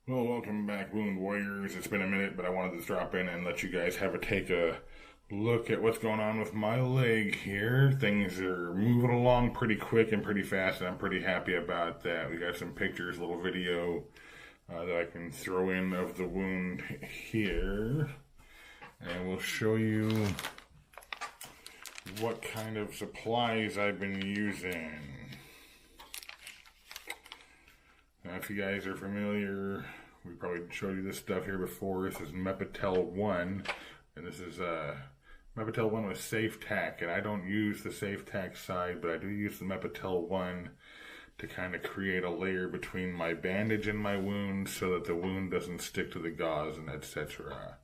Well, welcome back, Wound Warriors. It's been a minute, but I wanted to drop in and let you guys take a look at what's going on with my leg here. Things are moving along pretty quick and pretty fast, and I'm pretty happy about that. We got some pictures, a little video that I can throw in of the wound here, and we'll show you what kind of supplies I've been using. Now, if you guys are familiar, we probably showed you this stuff here before. This is Mepitel 1, and this is Mepitel 1 with Safe Tack, and I don't use the Safe Tack side, but I do use the Mepitel 1 to kind of create a layer between my bandage and my wound so that the wound doesn't stick to the gauze and etc.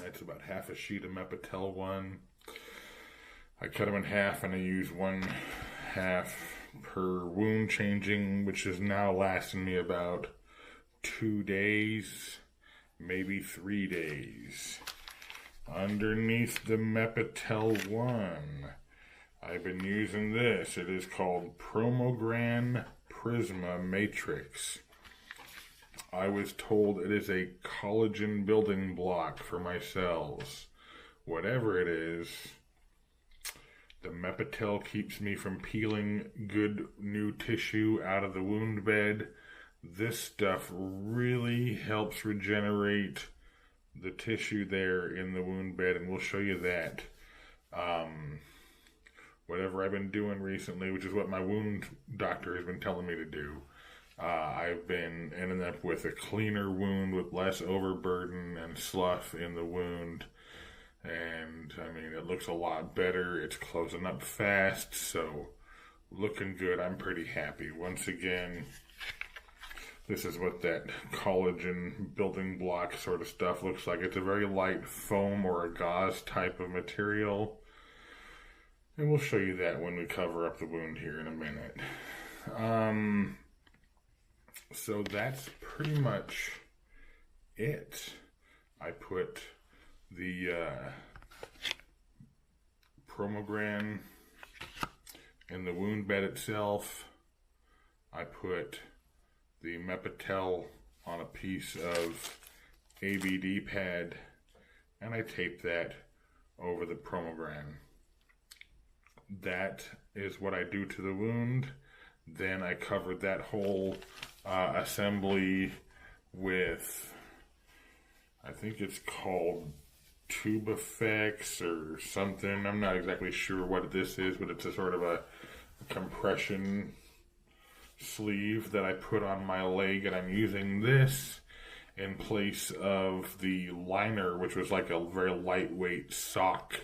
That's about half a sheet of Mepitel 1. I cut them in half, and I use one half per wound changing, which is now lasting me about 2 days, maybe 3 days. Underneath the Mepitel 1, I've been using this. It is called Promogran Prisma Matrix. I was told it is a collagen building block for my cells. Whatever it is, the Mepitel keeps me from peeling good new tissue out of the wound bed. This stuff really helps regenerate the tissue there in the wound bed, and we'll show you that. Whatever I've been doing recently, which is what my wound doctor has been telling me to do, I've been ending up with a cleaner wound with less overburden and slough in the wound. And I mean, it looks a lot better. It's closing up fast, so looking good. I'm pretty happy. Once again, this is what that collagen building block sort of stuff looks like. It's a very light foam or a gauze type of material. And we'll show you that when we cover up the wound here in a minute. So that's pretty much it. I put the Promogran in the wound bed itself. I put the Mepitel on a piece of ABD pad, and I taped that over the Promogran. That is what I do to the wound. Then I covered that whole assembly with, I think it's called Tube Effects or something. I'm not exactly sure what this is, but it's a sort of a compression sleeve that I put on my leg, and I'm using this in place of the liner, which was like a very lightweight sock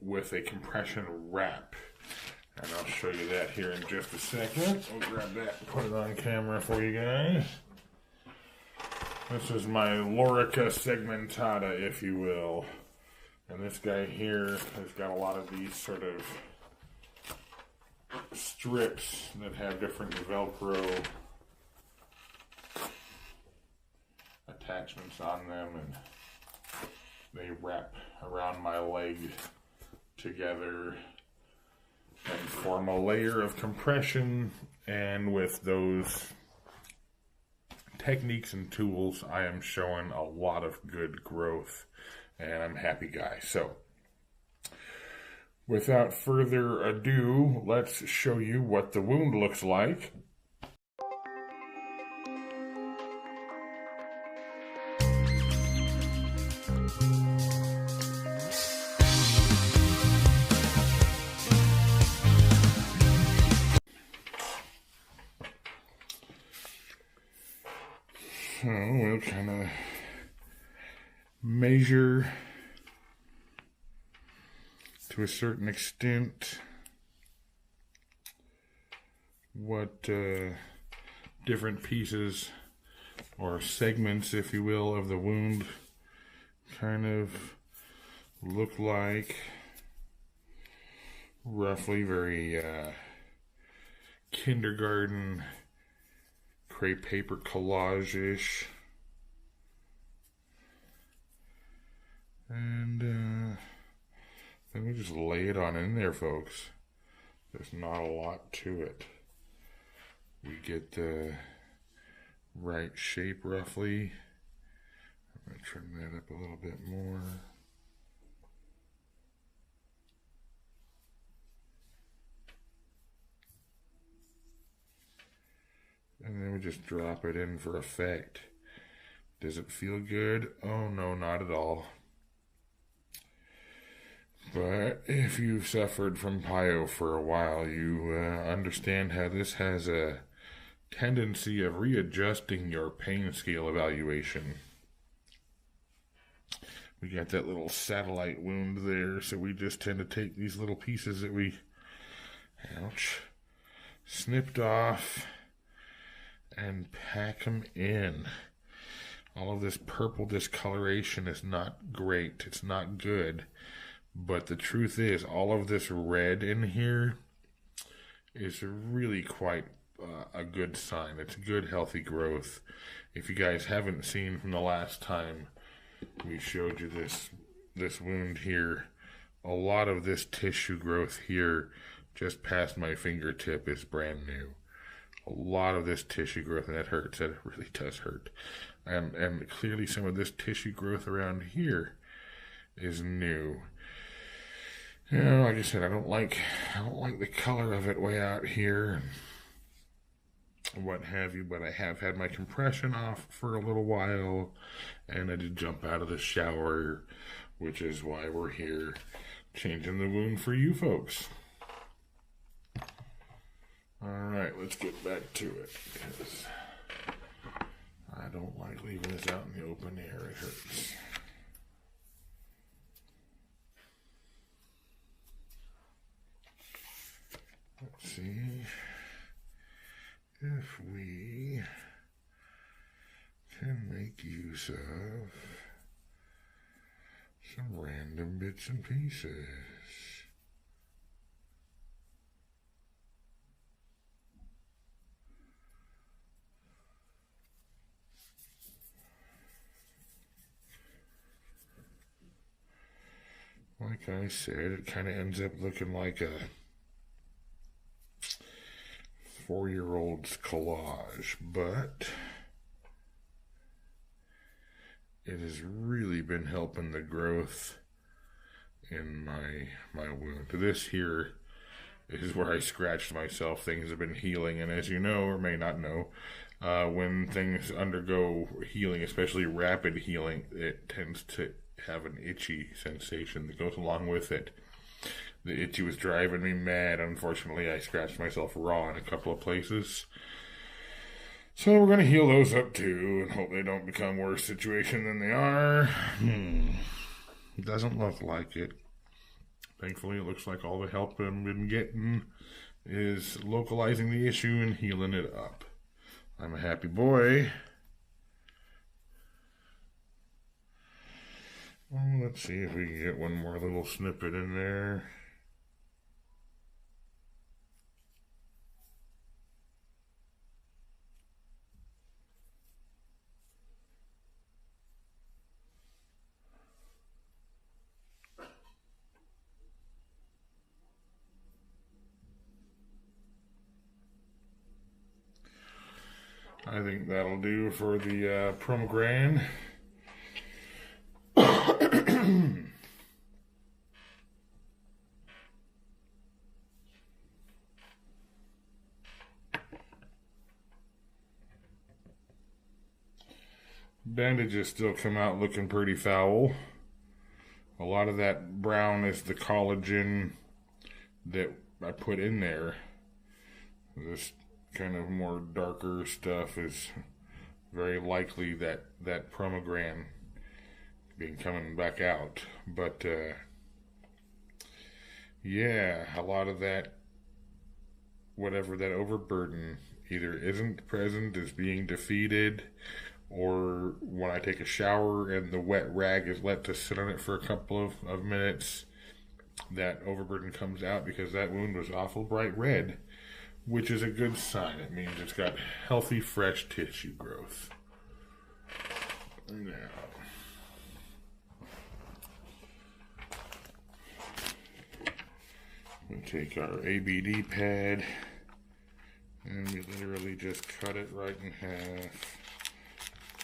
with a compression wrap. And I'll show you that here in just a second. I'll grab that and put it on camera for you guys. This is my Lorica segmentata, if you will. And this guy here has got a lot of these sort of strips that have different Velcro attachments on them, and they wrap around my leg together and form a layer of compression. And with those techniques and tools, I am showing a lot of good growth, and I'm happy guy. So without further ado, let's show you what the wound looks like. So we'll kind of measure to a certain extent what different pieces or segments, if you will, of the wound kind of look like. Roughly very kindergarten crepe paper collage-ish. And then we just lay it on in there, folks. There's not a lot to it. we get the right shape roughly. I'm going to trim that up a little bit more. And then we just drop it in for effect. Does it feel good? Oh no, not at all. But if you've suffered from pyo for a while, you understand how this has a tendency of readjusting your pain scale evaluation. We got that little satellite wound there, so we just tend to take these little pieces that we, ouch, snipped off and pack them in. All of this purple discoloration is not great. It's not good. But the truth is, all of this red in here is really quite a good sign. It's good, healthy growth. If you guys haven't seen from the last time we showed you this wound here, a lot of this tissue growth here just past my fingertip is brand new. A lot of this tissue growth, and that hurts. That really does hurt. And clearly some of this tissue growth around here is new. You know, like I said, I don't like the color of it way out here and what have you, but I have had my compression off for a little while, and I did jump out of the shower, which is why we're here changing the wound for you folks. Alright, let's get back to it, because I don't like leaving this out in the open air. It hurts. Let's see if we can make use of some random bits and pieces. Like I said, it kind of ends up looking like a 4-year-old's collage, but it has really been helping the growth in my wound. This here is where I scratched myself. Things have been healing, and as you know or may not know, when things undergo healing, especially rapid healing, it tends to have an itchy sensation that goes along with it. The itchy was driving me mad. Unfortunately, I scratched myself raw in a couple of places. So we're going to heal those up too and hope they don't become worse situation than they are. It doesn't look like it. Thankfully, it looks like all the help I've been getting is localizing the issue and healing it up. I'm a happy boy. Well, let's see if we can get one more little snippet in there. I think that'll do for the pomegranate. Bandages still come out looking pretty foul. A lot of that brown is the collagen that I put in there. This kind of more darker stuff is very likely that pomegranate being coming back out. But yeah, a lot of that, whatever that overburden either isn't present, is being defeated, or when I take a shower and the wet rag is let to sit on it for a couple of minutes, that overburden comes out because that wound was awful bright red, which is a good sign. It means it's got healthy, fresh tissue growth. Now, we take our ABD pad, And we literally just cut it right in half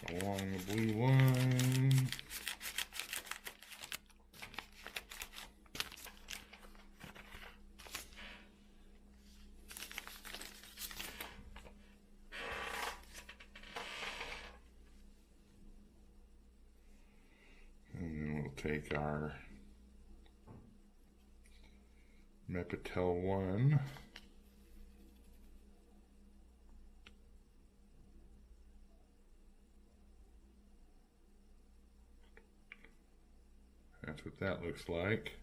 along the blue line. And then we'll take our Mepitel 1. That's what that looks like.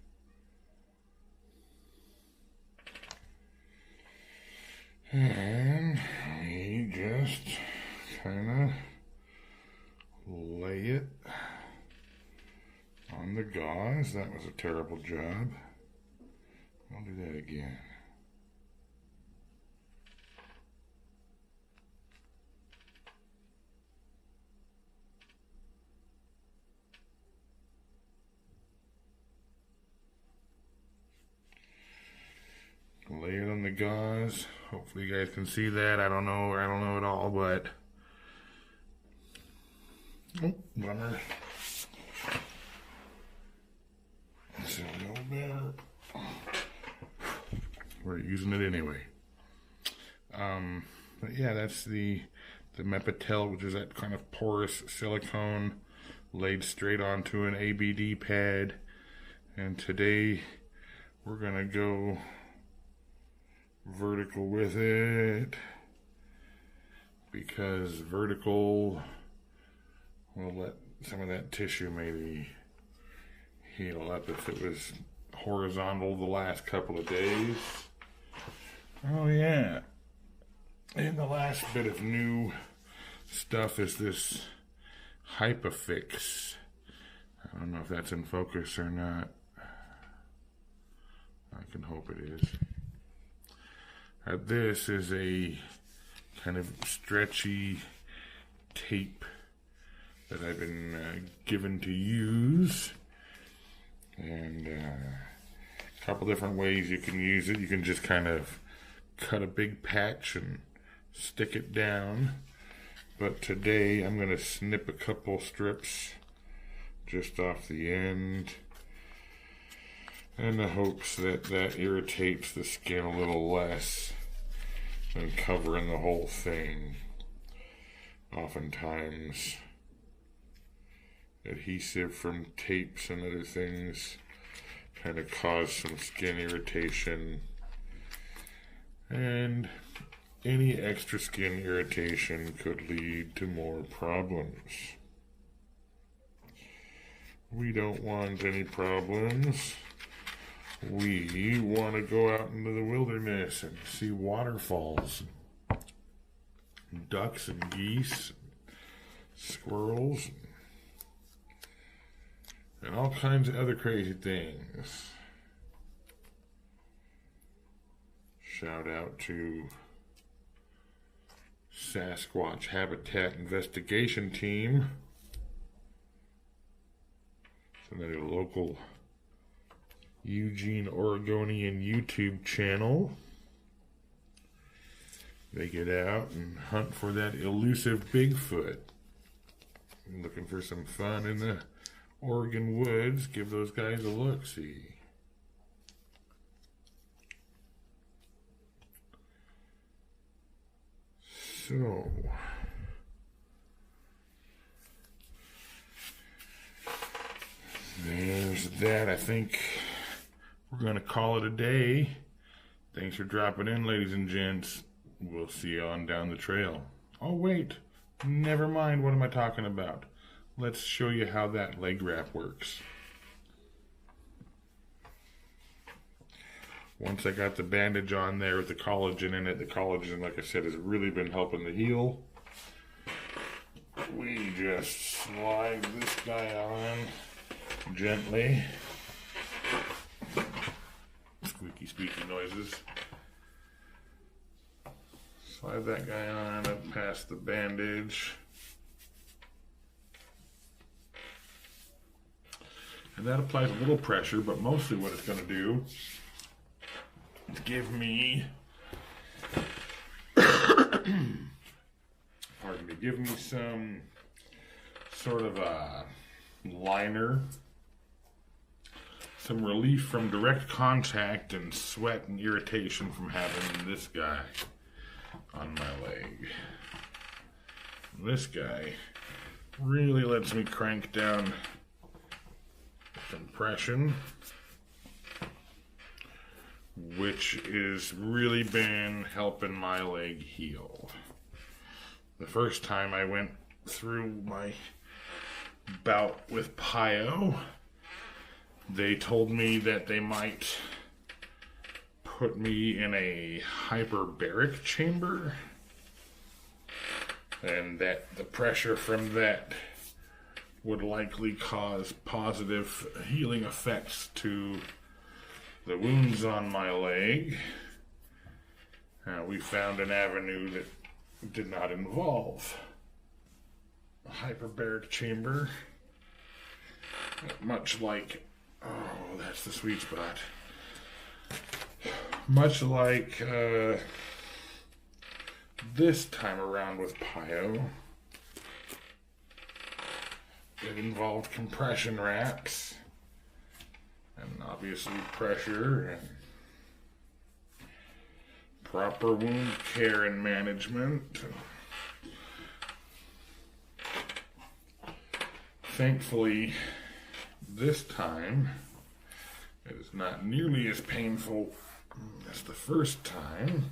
And we just kind of lay it on the gauze. That was a terrible job. I'll do that again. Lay it on the gauze. Hopefully you guys can see that. I don't know at all, but oh, bummer. That's a little better. We're using it anyway. But yeah, that's the Mepitel, which is that kind of porous silicone laid straight onto an ABD pad. And today we're gonna go vertical with it because vertical will let some of that tissue maybe heal up if it was horizontal the last couple of days. Oh yeah, and the last bit of new stuff is this Hypafix. I don't know if that's in focus or not. I can hope it is. This is a kind of stretchy tape that I've been given to use, and a couple different ways you can use it. You can just kind of cut a big patch and stick it down, but today I'm going to snip a couple strips just off the end in the hopes that that irritates the skin a little less than covering the whole thing. Oftentimes adhesive from tapes and other things kind of cause some skin irritation, and any extra skin irritation could lead to more problems. We don't want any problems. We want to go out into the wilderness and see waterfalls, and ducks and geese, and squirrels, and all kinds of other crazy things. Shout out to Sasquatch Habitat Investigation Team. It's another local Eugene, Oregonian YouTube channel. They get out and hunt for that elusive Bigfoot. I'm looking for some fun in the Oregon woods. Give those guys a look-see. So there's that. I think we're going to call it a day. Thanks for dropping in, ladies and gents. We'll see you on down the trail. Oh, wait. Never mind. What am I talking about? Let's show you how that leg wrap works. Once I got the bandage on there with the collagen in it, the collagen, like I said, has really been helping the heel. We just slide this guy on gently. Squeaky, squeaky noises. Slide that guy on up past the bandage. And that applies a little pressure, but mostly what it's going to do is give me give me some sort of a liner, some relief from direct contact and sweat and irritation from having this guy on my leg. This guy really lets me crank down compression, which has really been helping my leg heal. The first time I went through my bout with Pyo, they told me that they might put me in a hyperbaric chamber, and that the pressure from that would likely cause positive healing effects to the wounds on my leg. We found an avenue that did not involve a hyperbaric chamber, much like, oh, that's the sweet spot. Much like this time around with Pyo, it involved compression wraps and obviously pressure and proper wound care and management. Thankfully, this time it is not nearly as painful as the first time.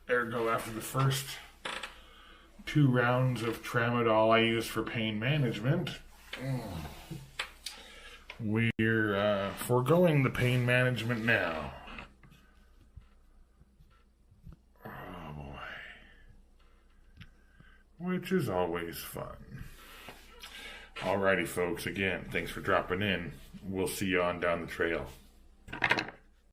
Ergo, after the first 2 rounds of tramadol I used for pain management, we're foregoing the pain management now. Oh boy. Which is always fun. Alrighty folks, again, thanks for dropping in. We'll see you on down the trail.